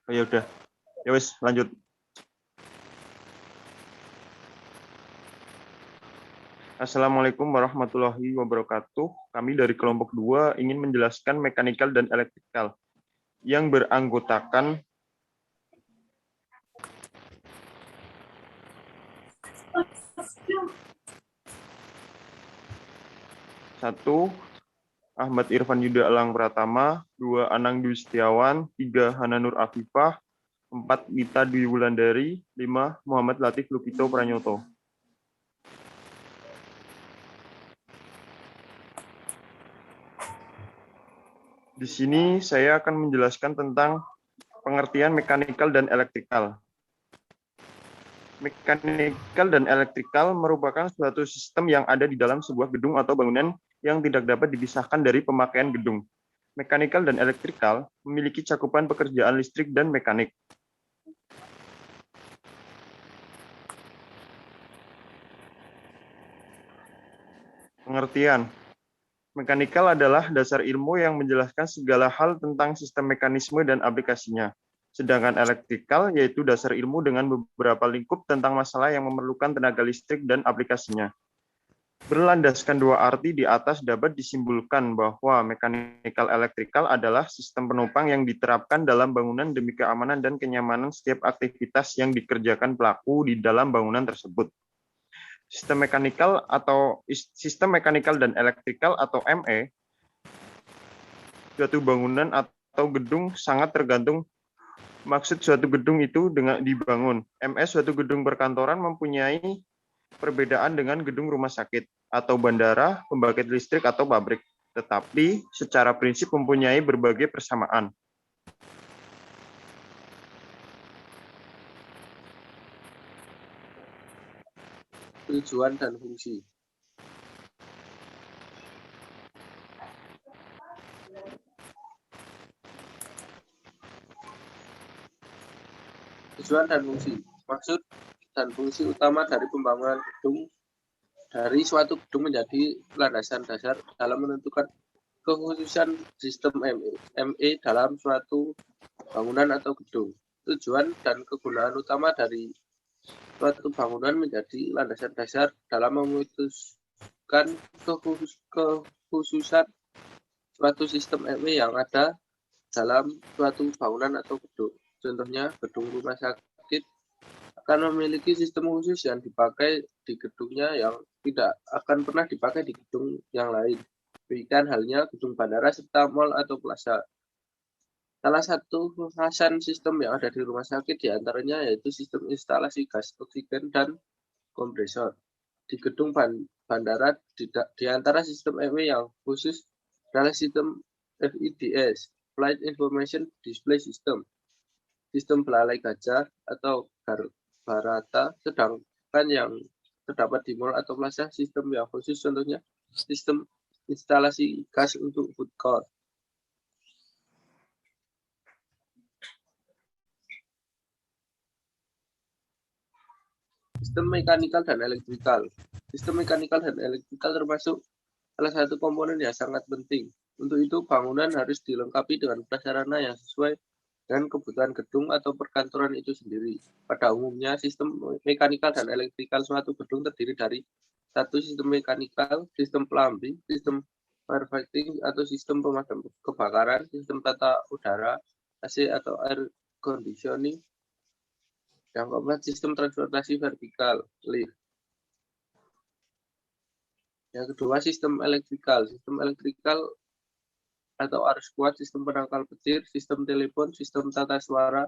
Oh, ya udah. Ya wes, lanjut. Assalamualaikum warahmatullahi wabarakatuh. Kami dari kelompok 2 ingin menjelaskan mekanikal dan elektrikal yang beranggotakan satu, Ahmad Irfan Yuda Elang Pratama, 2, Anang Dwi Setiawan, 3, Hana Nur Afifah, 4, Mita Dwi Wulandari, 5, Muhammad Latif Lukito Pranyoto. Di sini saya akan menjelaskan tentang pengertian mekanikal dan elektrikal. Mekanikal dan elektrikal merupakan suatu sistem yang ada di dalam sebuah gedung atau bangunan yang tidak dapat dipisahkan dari pemakaian gedung. Mekanikal dan elektrikal memiliki cakupan pekerjaan listrik dan mekanik. Pengertian. Mekanikal adalah dasar ilmu yang menjelaskan segala hal tentang sistem mekanisme dan aplikasinya. Sedangkan elektrikal yaitu dasar ilmu dengan beberapa lingkup tentang masalah yang memerlukan tenaga listrik dan aplikasinya. Berlandaskan dua arti di atas dapat disimpulkan bahwa mekanikal elektrikal adalah sistem penopang yang diterapkan dalam bangunan demi keamanan dan kenyamanan setiap aktivitas yang dikerjakan pelaku di dalam bangunan tersebut. Sistem mekanikal dan elektrikal atau ME, suatu bangunan atau gedung sangat tergantung maksud suatu gedung itu dengan dibangun. MS suatu gedung perkantoran mempunyai perbedaan dengan gedung rumah sakit atau bandara, pembangkit listrik atau pabrik, tetapi secara prinsip mempunyai berbagai persamaan. Tujuan dan fungsi. Tujuan dan fungsi. Maksud dan fungsi utama dari pembangunan gedung dari suatu gedung menjadi landasan dasar dalam menentukan kekhususan sistem ME dalam suatu bangunan atau gedung. Tujuan dan kegunaan utama dari suatu bangunan menjadi landasan dasar dalam memutuskan kekhususan suatu sistem ME yang ada dalam suatu bangunan atau gedung. Contohnya, gedung rumah sakit akan memiliki sistem khusus yang dipakai di gedungnya yang tidak akan pernah dipakai di gedung yang lain. Demikian halnya gedung bandara serta mal atau plaza. Salah satu kekhasan sistem yang ada di rumah sakit diantaranya yaitu sistem instalasi gas oksigen dan kompresor. Di gedung bandara di antara sistem ME yang khusus adalah sistem FIDS, Flight Information Display System, sistem belalai gajah atau barata, sedangkan yang terdapat di mall atau plaza sistem yang khusus contohnya sistem instalasi gas untuk food court. Sistem mekanikal dan elektrikal. Sistem mekanikal dan elektrikal termasuk salah satu komponen yang sangat penting. Untuk itu, bangunan harus dilengkapi dengan prasarana yang sesuai dengan kebutuhan gedung atau perkantoran itu sendiri. Pada umumnya, sistem mekanikal dan elektrikal suatu gedung terdiri dari satu sistem mekanikal, sistem plumbing, sistem firefighting atau sistem pemadam kebakaran, sistem tata udara, AC atau air conditioning, yang keempat sistem transportasi vertikal, lift. Yang kedua, sistem elektrikal. Sistem elektrikal atau arus kuat, sistem penangkal petir, sistem telepon, sistem tata suara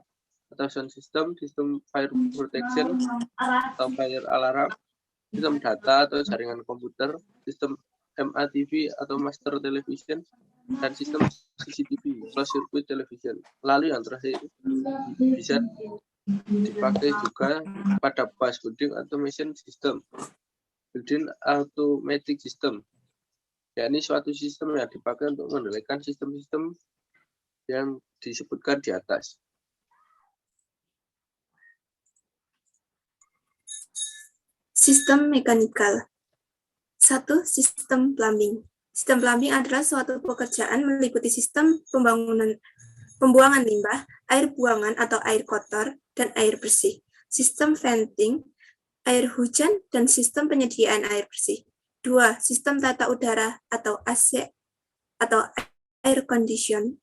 atau sound system, sistem fire protection atau fire alarm, sistem data atau jaringan komputer, sistem MATV atau master television, dan sistem CCTV, closed circuit television. Lalu yang terakhir bisa dipakai juga pada bus building automation system, building automatic system, yakni suatu sistem yang dipakai untuk mengendalikan sistem-sistem yang disebutkan di atas. Sistem mekanikal. 1. Sistem plumbing. Sistem plumbing adalah suatu pekerjaan meliputi sistem pembangunan pembuangan limbah, air buangan atau air kotor, dan air bersih, sistem venting, air hujan, dan sistem penyediaan air bersih. 2. Sistem tata udara atau AC atau air conditioning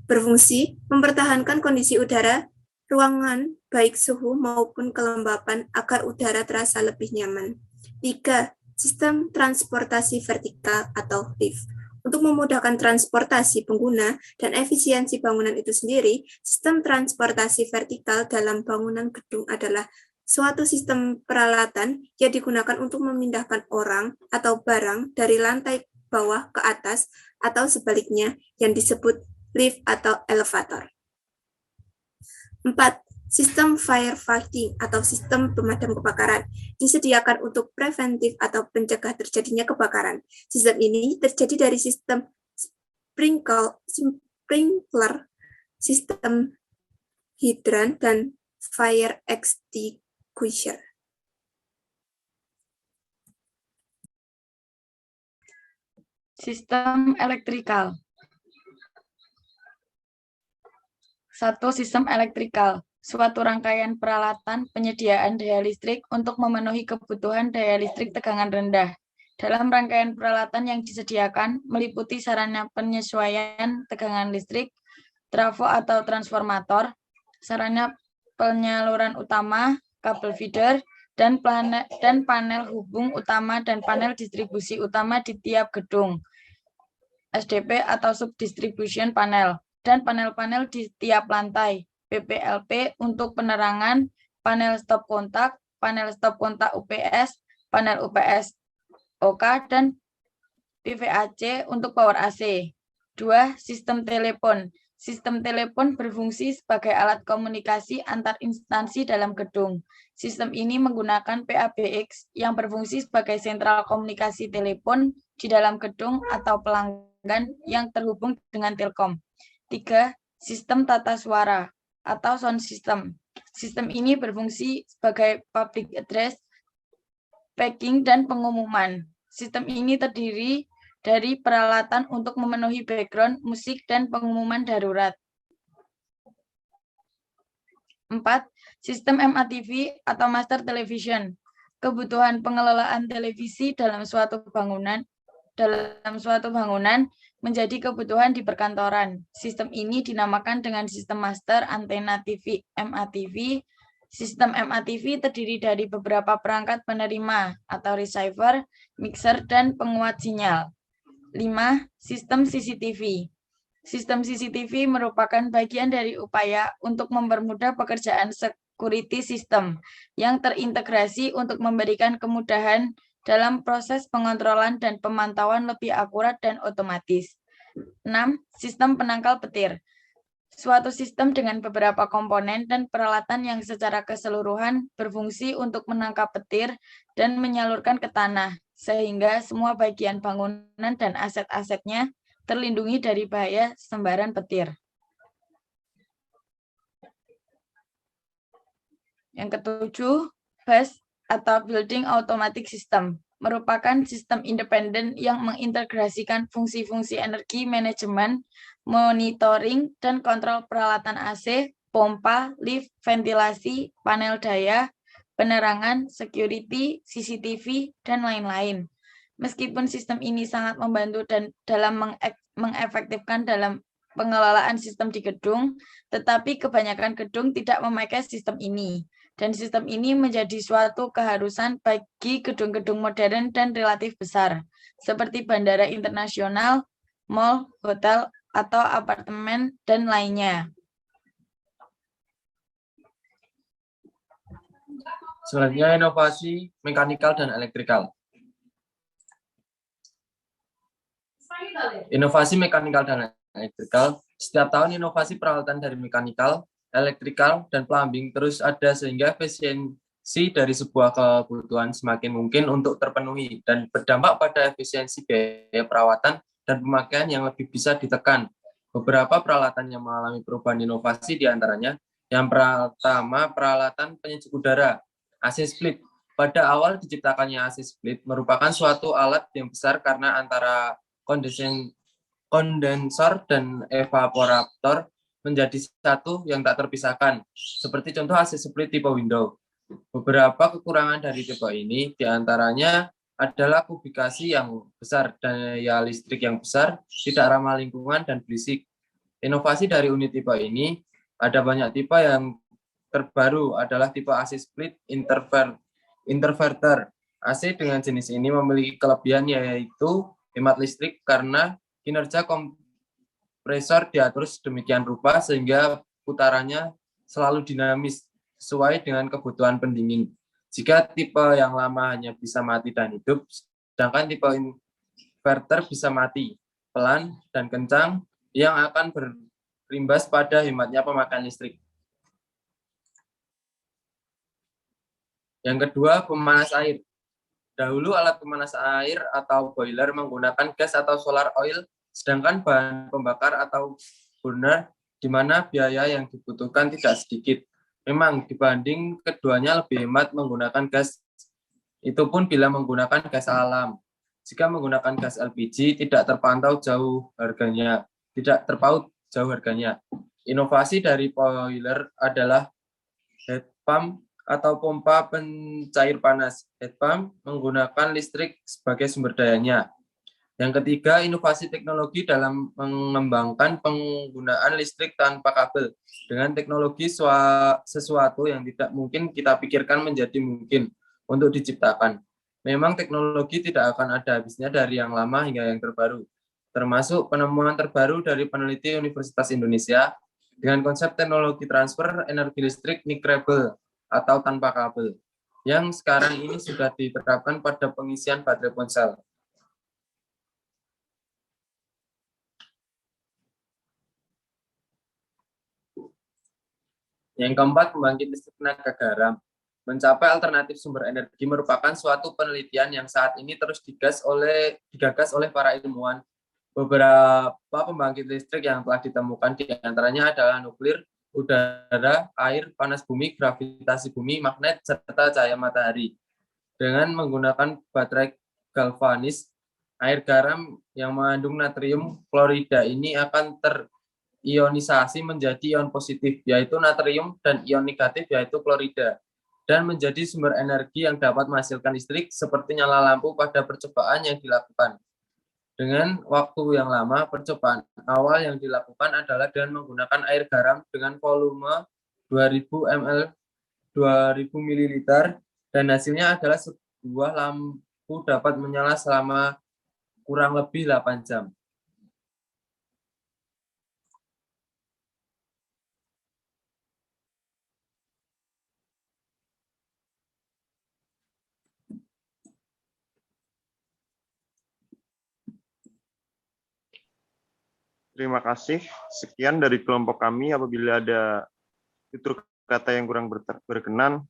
berfungsi mempertahankan kondisi udara ruangan baik suhu maupun kelembapan agar udara terasa lebih nyaman. 3. Sistem transportasi vertikal atau lift. Untuk memudahkan transportasi pengguna dan efisiensi bangunan itu sendiri, sistem transportasi vertikal dalam bangunan gedung adalah suatu sistem peralatan yang digunakan untuk memindahkan orang atau barang dari lantai bawah ke atas atau sebaliknya yang disebut lift atau elevator. 4. Sistem firefighting atau sistem pemadam kebakaran disediakan untuk preventif atau mencegah terjadinya kebakaran. Sistem ini terjadi dari sistem sprinkler, sistem hidran, dan fire extinguisher. Sistem elektrikal. 1. Sistem elektrikal. Suatu rangkaian peralatan penyediaan daya listrik untuk memenuhi kebutuhan daya listrik tegangan rendah. Dalam rangkaian peralatan yang disediakan meliputi sarana penyesuaian tegangan listrik, trafo atau transformator, sarana penyaluran utama, kabel feeder, dan panel hubung utama dan panel distribusi utama di tiap gedung, SDP atau subdistribution panel, dan panel-panel di tiap lantai, PPLP untuk penerangan, panel stop kontak UPS, panel UPS OK, dan PVAC untuk power AC. 2. Sistem telepon. Sistem telepon berfungsi sebagai alat komunikasi antar instansi dalam gedung. Sistem ini menggunakan PABX yang berfungsi sebagai sentral komunikasi telepon di dalam gedung atau pelanggan yang terhubung dengan Telkom. 3. Sistem tata suara atau sound system. Sistem ini berfungsi sebagai public address, packing, dan pengumuman. Sistem ini terdiri dari peralatan untuk memenuhi background, musik, dan pengumuman darurat. 4. Sistem MATV atau Master Television. Kebutuhan pengelolaan televisi dalam suatu bangunan menjadi kebutuhan di perkantoran. Sistem ini dinamakan dengan sistem master antena TV MATV. Sistem MATV terdiri dari beberapa perangkat penerima atau receiver, mixer, dan penguat sinyal. 5. Sistem CCTV. Sistem CCTV merupakan bagian dari upaya untuk mempermudah pekerjaan security system yang terintegrasi untuk memberikan kemudahan dalam proses pengontrolan dan pemantauan lebih akurat dan otomatis. 6. Sistem penangkal petir. Suatu sistem dengan beberapa komponen dan peralatan yang secara keseluruhan berfungsi untuk menangkap petir dan menyalurkan ke tanah, sehingga semua bagian bangunan dan aset-asetnya terlindungi dari bahaya sembaran petir. Yang ketujuh, BAS atau Building Automatic System merupakan sistem independen yang mengintegrasikan fungsi-fungsi energi manajemen, monitoring, dan kontrol peralatan AC, pompa, lift, ventilasi, panel daya, penerangan, security, CCTV, dan lain-lain. Meskipun sistem ini sangat membantu dan dalam mengefektifkan dalam pengelolaan sistem di gedung, tetapi kebanyakan gedung tidak memakai sistem ini. Dan sistem ini menjadi suatu keharusan bagi gedung-gedung modern dan relatif besar, seperti bandara internasional, mal, hotel, atau apartemen, dan lainnya. Selanjutnya, inovasi mekanikal dan elektrikal. Inovasi mekanikal dan elektrikal. Setiap tahun inovasi peralatan dari mekanikal, elektrikal, dan plumbing terus ada sehingga efisiensi dari sebuah kebutuhan semakin mungkin untuk terpenuhi dan berdampak pada efisiensi biaya perawatan dan pemakaian yang lebih bisa ditekan. Beberapa peralatan yang mengalami perubahan inovasi diantaranya yang pertama peralatan penyejuk udara, AC split. Pada awal diciptakannya AC split merupakan suatu alat yang besar karena antara kondensor dan evaporator menjadi satu yang tak terpisahkan, seperti contoh AC split tipe window. Beberapa kekurangan dari tipe ini diantaranya adalah kubikasi yang besar, daya listrik yang besar, tidak ramah lingkungan, dan berisik. Inovasi dari unit tipe ini, ada banyak tipe yang terbaru adalah tipe AC split inverter. AC dengan jenis ini memiliki kelebihan yaitu hemat listrik karena kinerja kompresor diatur sedemikian rupa sehingga putarannya selalu dinamis sesuai dengan kebutuhan pendingin. Jika tipe yang lama hanya bisa mati dan hidup, sedangkan tipe inverter bisa mati pelan dan kencang yang akan berimbas pada hematnya pemakaian listrik. Yang kedua, pemanas air. Dahulu alat pemanas air atau boiler menggunakan gas atau solar oil, sedangkan bahan pembakar atau burner di mana biaya yang dibutuhkan tidak sedikit. Memang dibanding keduanya lebih hemat menggunakan gas, itu pun bila menggunakan gas alam. Jika menggunakan gas LPG tidak terpaut jauh harganya. Inovasi dari boiler adalah heat pump atau pompa pencair panas. Heat pump menggunakan listrik sebagai sumber dayanya. Yang ketiga, inovasi teknologi dalam mengembangkan penggunaan listrik tanpa kabel dengan teknologi sesuatu yang tidak mungkin kita pikirkan menjadi mungkin untuk diciptakan. Memang teknologi tidak akan ada habisnya dari yang lama hingga yang terbaru, termasuk penemuan terbaru dari peneliti Universitas Indonesia dengan konsep teknologi transfer energi listrik microwave atau tanpa kabel, yang sekarang ini sudah diterapkan pada pengisian baterai ponsel. Yang keempat, pembangkit listrik tenaga garam. Mencapai alternatif sumber energi merupakan suatu penelitian yang saat ini terus digagas oleh para ilmuwan. Beberapa pembangkit listrik yang telah ditemukan diantaranya adalah nuklir, udara, air, panas bumi, gravitasi bumi, magnet, serta cahaya matahari. Dengan menggunakan baterai galvanis, air garam yang mengandung natrium klorida ini akan terionisasi menjadi ion positif, yaitu natrium, dan ion negatif, yaitu klorida, dan menjadi sumber energi yang dapat menghasilkan listrik seperti nyala lampu pada percobaan yang dilakukan. Dengan waktu yang lama, percobaan awal yang dilakukan adalah dengan menggunakan air garam dengan volume 2000 ml 2000 ml dan hasilnya adalah sebuah lampu dapat menyala selama kurang lebih 8 jam. Terima kasih. Sekian dari kelompok kami. Apabila ada tutur kata yang kurang berkenan,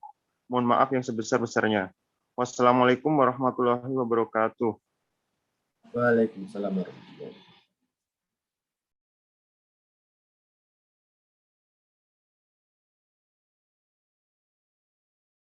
mohon maaf yang sebesar-besarnya. Wassalamualaikum warahmatullahi wabarakatuh. Waalaikumsalam warahmatullahi wabarakatuh.